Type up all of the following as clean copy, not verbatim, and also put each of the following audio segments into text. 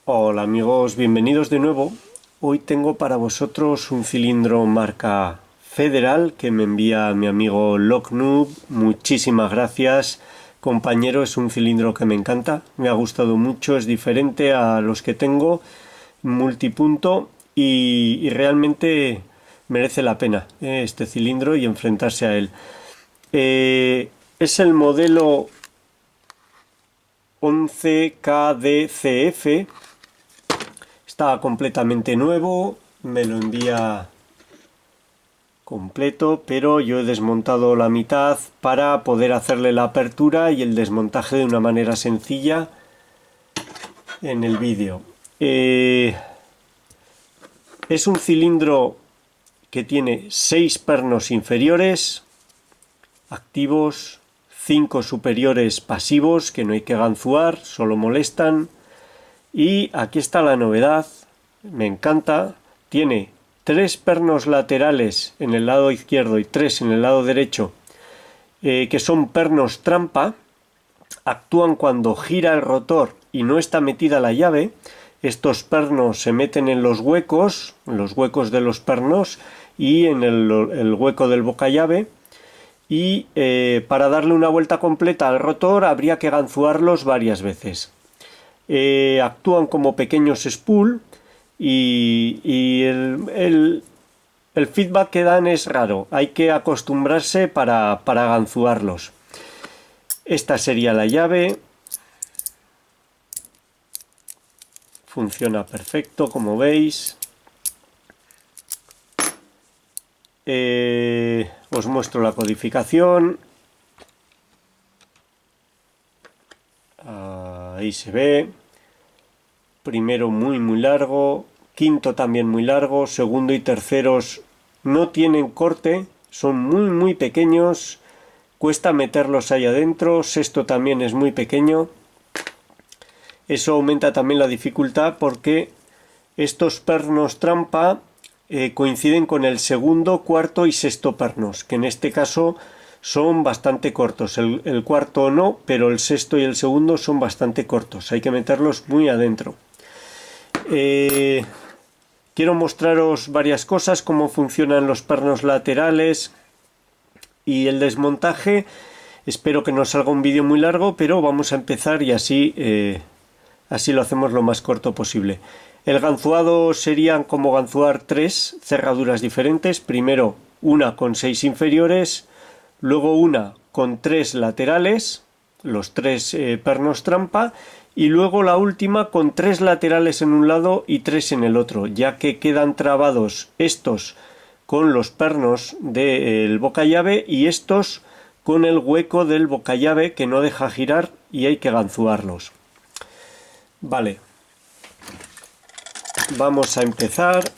Hola amigos, bienvenidos de nuevo. Hoy tengo para vosotros un cilindro marca Federal que me envía mi amigo Locknoob. Muchísimas gracias, compañero, es un cilindro que me encanta, me ha gustado mucho, es diferente a los que tengo, multipunto y realmente merece la pena este cilindro y enfrentarse a él. Es el modelo 11KDCF. Está completamente nuevo, me lo envía completo, pero yo he desmontado la mitad para poder hacerle la apertura y el desmontaje de una manera sencilla en el vídeo. Es un cilindro que tiene 6 pernos inferiores activos, 5 superiores pasivos que no hay que ganzuar, solo molestan. Y aquí está la novedad, me encanta, tiene 3 pernos laterales en el lado izquierdo y 3 en el lado derecho, que son pernos trampa, actúan cuando gira el rotor y no está metida la llave. Estos pernos se meten en los huecos de los pernos y en el hueco del bocallave. Y para darle una vuelta completa al rotor habría que ganzuarlos varias veces. Actúan como pequeños spool y el feedback que dan es raro, hay que acostumbrarse para ganzuarlos. Esta sería la llave, funciona perfecto como veis. Os muestro la codificación, ahí se ve. Primero muy largo, quinto también muy largo, segundo y terceros no tienen corte, son muy pequeños, cuesta meterlos ahí adentro, sexto también es muy pequeño. Eso aumenta también la dificultad porque estos pernos trampa coinciden con el segundo, cuarto y sexto pernos, que en este caso son bastante cortos. El cuarto no, pero el sexto y el segundo son bastante cortos, hay que meterlos muy adentro. Quiero mostraros varias cosas, cómo funcionan los pernos laterales y el desmontaje. Espero que no salga un vídeo muy largo, pero vamos a empezar y así lo hacemos lo más corto posible. El ganzuado serían como ganzuar 3 cerraduras diferentes. Primero una con 6 inferiores, luego una con 3 laterales, los 3 pernos trampa, y luego la última con 3 laterales en un lado y 3 en el otro, ya que quedan trabados estos con los pernos del bocallave y estos con el hueco del bocallave que no deja girar y hay que ganzuarlos. Vale, vamos a empezar.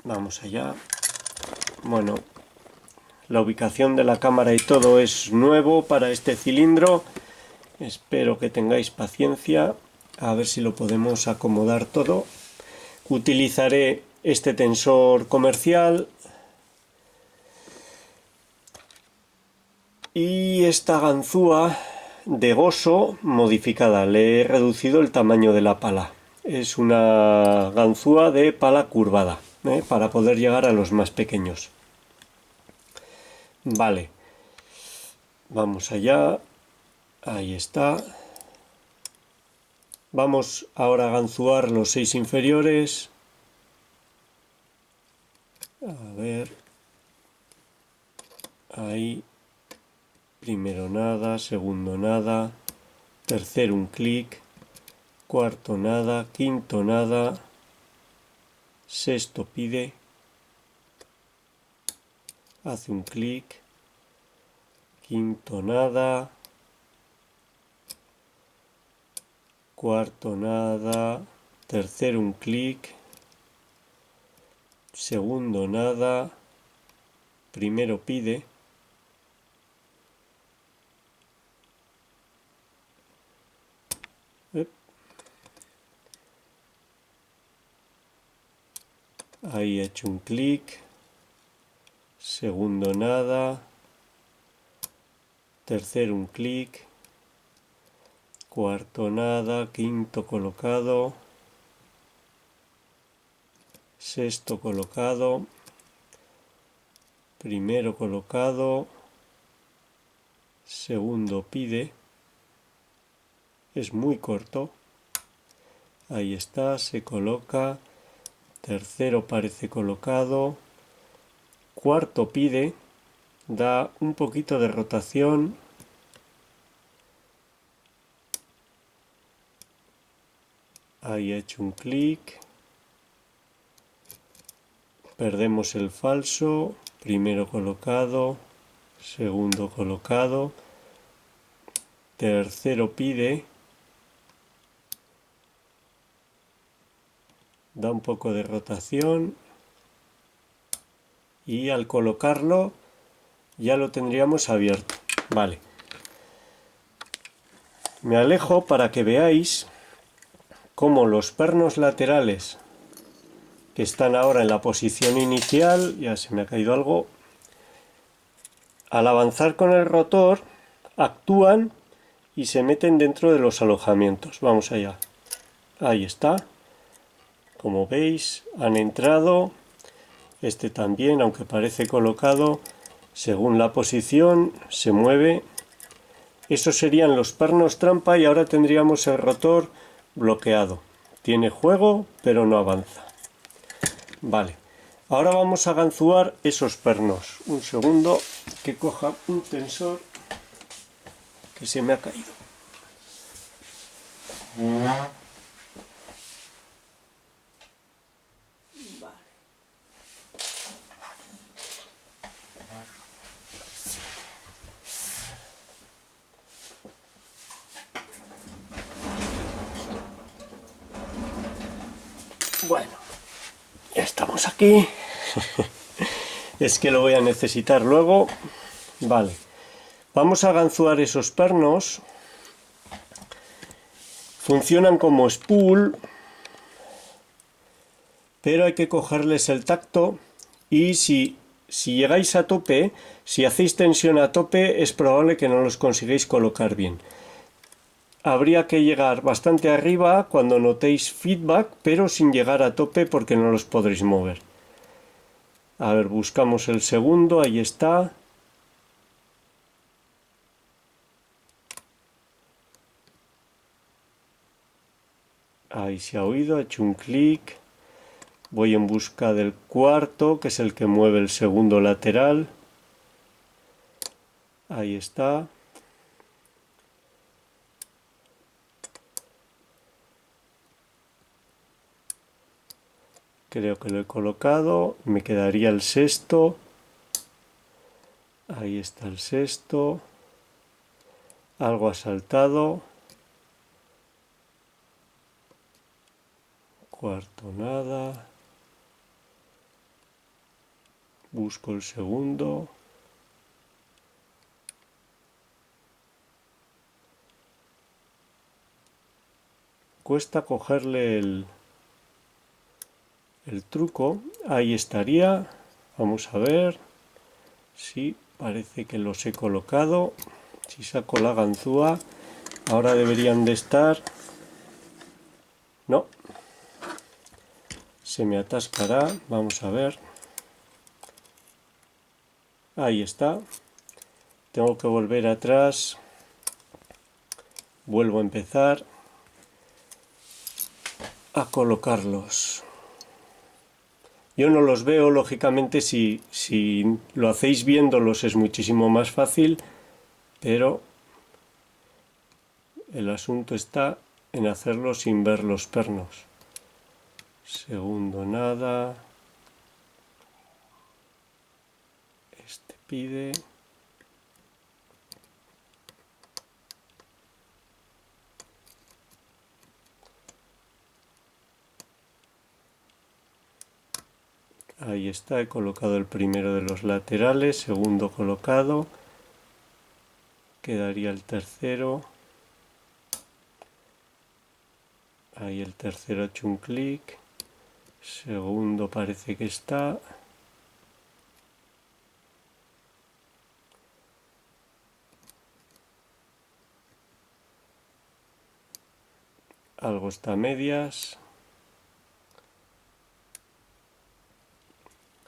Vamos allá. Bueno, la ubicación de la cámara y todo es nuevo para este cilindro. Espero que tengáis paciencia. A ver si lo podemos acomodar todo. Utilizaré este tensor comercial y esta ganzúa de Goso modificada. Le he reducido el tamaño de la pala. Es una ganzúa de pala curvada, para poder llegar a los más pequeños. Vale, vamos allá. Ahí está. Vamos ahora a ganzuar los 6 inferiores. A ver. Ahí. Primero nada, segundo nada, tercero un clic, cuarto nada, quinto nada, sexto pide, hace un clic, quinto nada, cuarto nada, tercero un clic, segundo nada, primero pide, ahí he hecho un clic, segundo nada, tercero un clic, cuarto nada, quinto colocado, sexto colocado, primero colocado, segundo pide, es muy corto, ahí está, se coloca, tercero parece colocado, cuarto pide, da un poquito de rotación, ahí he hecho un clic, perdemos el falso, primero colocado, segundo colocado, tercero pide, da un poco de rotación y al colocarlo ya lo tendríamos abierto. Vale. Me alejo para que veáis cómo los pernos laterales que están ahora en la posición inicial, ya se me ha caído algo, al avanzar con el rotor actúan y se meten dentro de los alojamientos. Vamos allá. Ahí está. Como veis, han entrado. Este también, aunque parece colocado, según la posición, se mueve. Esos serían los pernos trampa y ahora tendríamos el rotor bloqueado. Tiene juego, pero no avanza. Vale. Ahora vamos a ganzúar esos pernos. Un segundo que coja un tensor que se me ha caído. Bueno, ya estamos aquí. Es que lo voy a necesitar luego. Vale. Vamos a ganzúar esos pernos. Funcionan como spool, pero hay que cogerles el tacto y si llegáis a tope, si hacéis tensión a tope, es probable que no los consigáis colocar bien. Habría que llegar bastante arriba cuando notéis feedback, pero sin llegar a tope porque no los podréis mover. A ver, buscamos el segundo, ahí está. Ahí se ha oído, he hecho un clic. Voy en busca del cuarto, que es el que mueve el segundo lateral. Ahí está. Creo que lo he colocado. Me quedaría el sexto. Ahí está el sexto. Algo ha saltado. Cuarto nada. Busco el segundo. Cuesta cogerle el truco. Ahí estaría. Vamos a ver. Sí, parece que los he colocado. Si saco la ganzúa, ahora deberían de estar. No. Se me atascará. Vamos a ver. Ahí está. Tengo que volver atrás. Vuelvo a empezar a colocarlos. Yo no los veo, lógicamente, si lo hacéis viéndolos es muchísimo más fácil, pero el asunto está en hacerlo sin ver los pernos. Segundo nada. Este pide. Ahí está, he colocado el primero de los laterales, segundo colocado. Quedaría el tercero. Ahí el tercero ha hecho un clic. Segundo parece que está. Algo está a medias.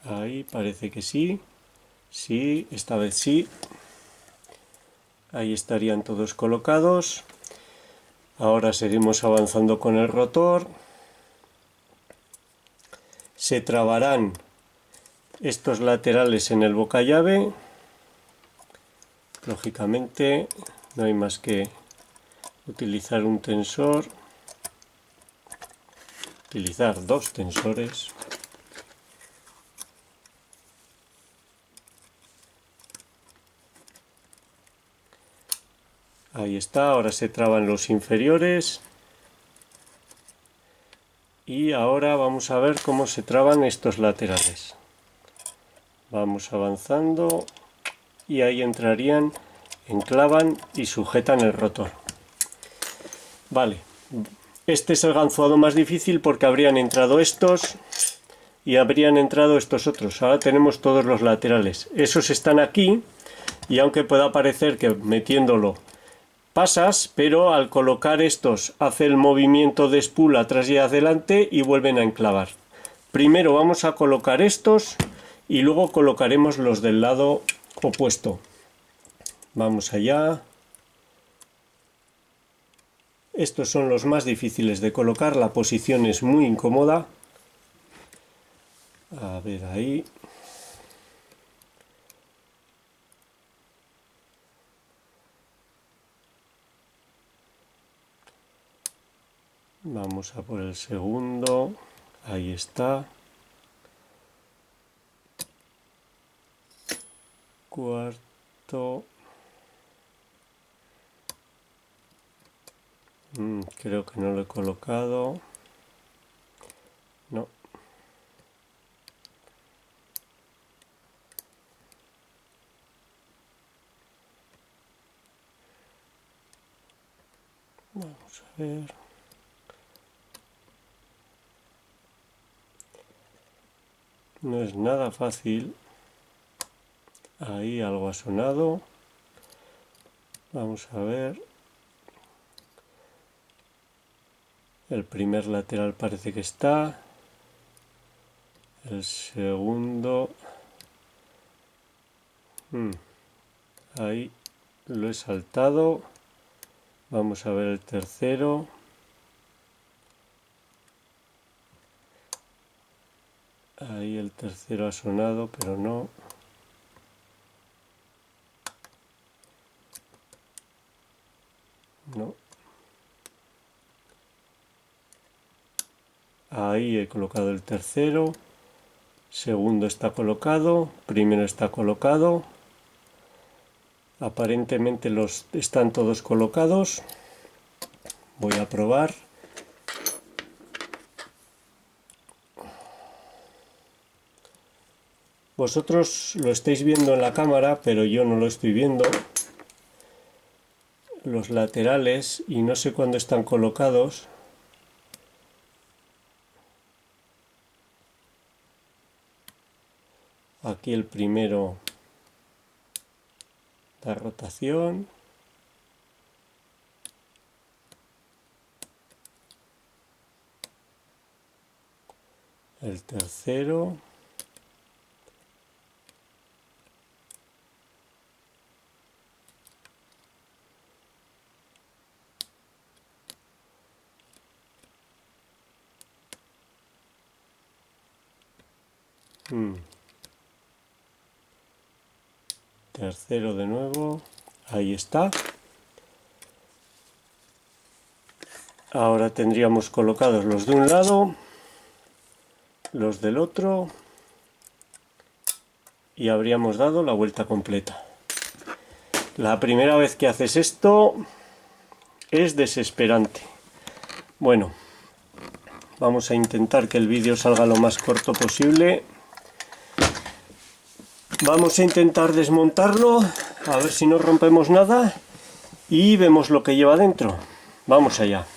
Ahí parece que sí. Sí, esta vez sí. Ahí estarían todos colocados. Ahora seguimos avanzando con el rotor. Se trabarán estos laterales en el boca llave. Lógicamente no hay más que utilizar un tensor. Utilizar dos tensores. Ahí está, ahora se traban los inferiores. Y ahora vamos a ver cómo se traban estos laterales. Vamos avanzando y ahí entrarían, enclavan y sujetan el rotor. Vale, este es el ganzuado más difícil porque habrían entrado estos y habrían entrado estos otros. Ahora tenemos todos los laterales. Esos están aquí y aunque pueda parecer que metiéndolo pasas, pero al colocar estos hace el movimiento de spool atrás y adelante y vuelven a enclavar. Primero vamos a colocar estos y luego colocaremos los del lado opuesto. Vamos allá. Estos son los más difíciles de colocar, la posición es muy incómoda. A ver ahí. Vamos a por el segundo. Ahí está. Cuarto. Creo que no lo he colocado. No. Vamos a ver. No es nada fácil. Ahí algo ha sonado. Vamos a ver. El primer lateral parece que está. El segundo. Ahí lo he saltado. Vamos a ver el tercero. Ahí el tercero ha sonado, pero no. No. Ahí he colocado el tercero. Segundo está colocado. Primero está colocado. Aparentemente están todos colocados. Voy a probar. Vosotros lo estáis viendo en la cámara, pero yo no lo estoy viendo. Los laterales y no sé cuándo están colocados. Aquí el primero da rotación. El tercero. Tercero de nuevo. Ahí está. Ahora tendríamos colocados los de un lado, los del otro y habríamos dado la vuelta completa. La primera vez que haces esto es desesperante. Bueno, vamos a intentar que el vídeo salga lo más corto posible. Vamos a intentar desmontarlo, a ver si no rompemos nada y vemos lo que lleva dentro. Vamos allá.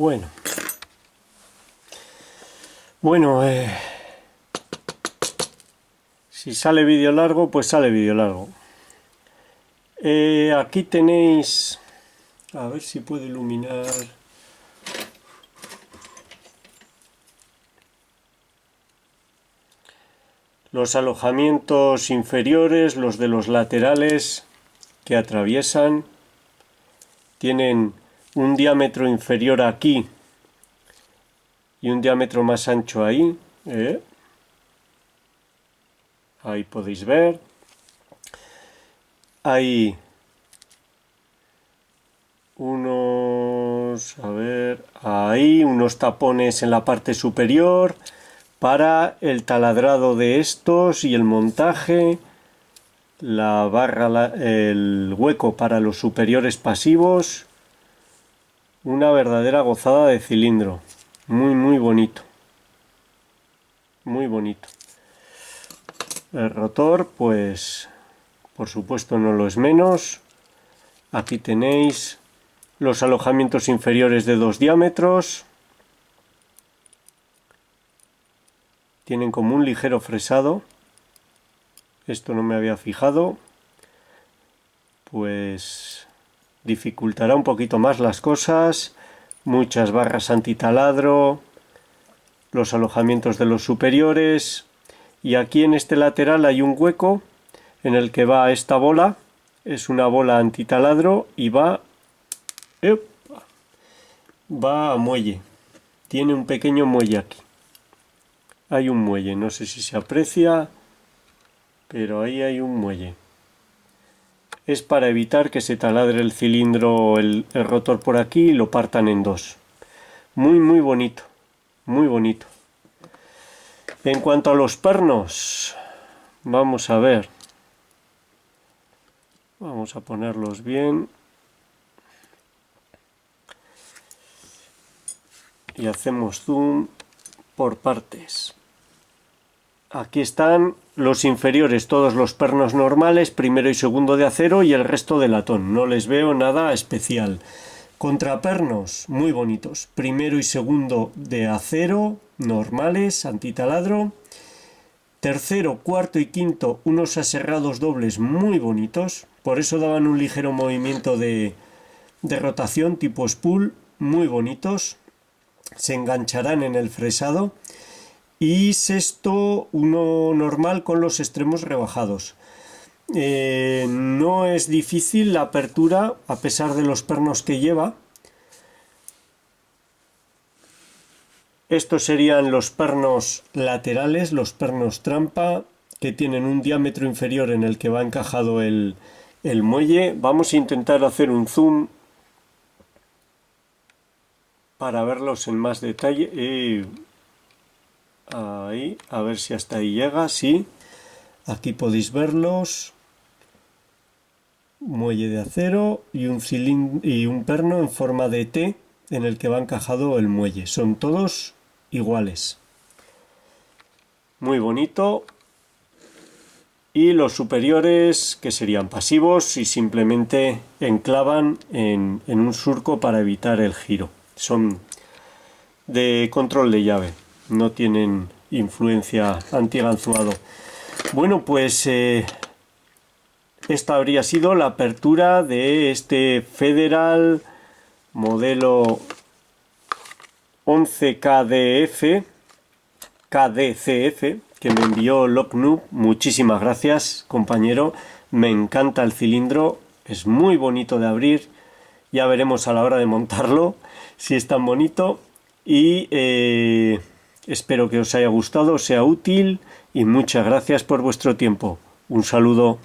Bueno, si sale vídeo largo, pues sale vídeo largo. Aquí tenéis, a ver si puedo iluminar. Los alojamientos inferiores, los de los laterales que atraviesan, tienen un diámetro inferior aquí y un diámetro más ancho ahí. Ahí podéis ver. Hay unos tapones en la parte superior para el taladrado de estos y el montaje, la barra, el hueco para los superiores pasivos. Una verdadera gozada de cilindro, muy bonito, muy bonito. El rotor, pues por supuesto no lo es menos. Aquí tenéis los alojamientos inferiores de 2 diámetros. Tienen como un ligero fresado. Esto no me había fijado. Pues dificultará un poquito más las cosas. Muchas barras antitaladro. Los alojamientos de los superiores. Y aquí en este lateral hay un hueco en el que va esta bola. Es una bola antitaladro y va a muelle. Tiene un pequeño muelle aquí. Hay un muelle, no sé si se aprecia, pero ahí hay un muelle. Es para evitar que se taladre el cilindro, el rotor por aquí y lo partan en dos. Muy bonito, muy bonito. En cuanto a los pernos, vamos a ver. Vamos a ponerlos bien. Y hacemos zoom por partes. Aquí están los inferiores, todos los pernos normales, primero y segundo de acero y el resto de latón. No les veo nada especial. Contrapernos, muy bonitos. Primero y segundo de acero, normales, antitaladro. Tercero, cuarto y quinto, unos aserrados dobles muy bonitos. Por eso daban un ligero movimiento de rotación tipo spool, muy bonitos. Se engancharán en el fresado. Y sexto, uno normal con los extremos rebajados. No es difícil la apertura a pesar de los pernos que lleva. Estos serían los pernos laterales, los pernos trampa, que tienen un diámetro inferior en el que va encajado el muelle. Vamos a intentar hacer un zoom para verlos en más detalle. Ahí, a ver si hasta ahí llega, sí. Aquí podéis verlos. Muelle de acero y un perno en forma de T en el que va encajado el muelle. Son todos iguales. Muy bonito. Y los superiores, que serían pasivos y simplemente enclavan en un surco para evitar el giro. Son de control de llave. No tienen influencia antiganzuado. Bueno, pues esta habría sido la apertura de este Federal modelo 11KDF, KDCF, que me envió Locknoob. Muchísimas gracias, compañero. Me encanta el cilindro, es muy bonito de abrir. Ya veremos a la hora de montarlo si es tan bonito. Y espero que os haya gustado, sea útil y muchas gracias por vuestro tiempo. Un saludo.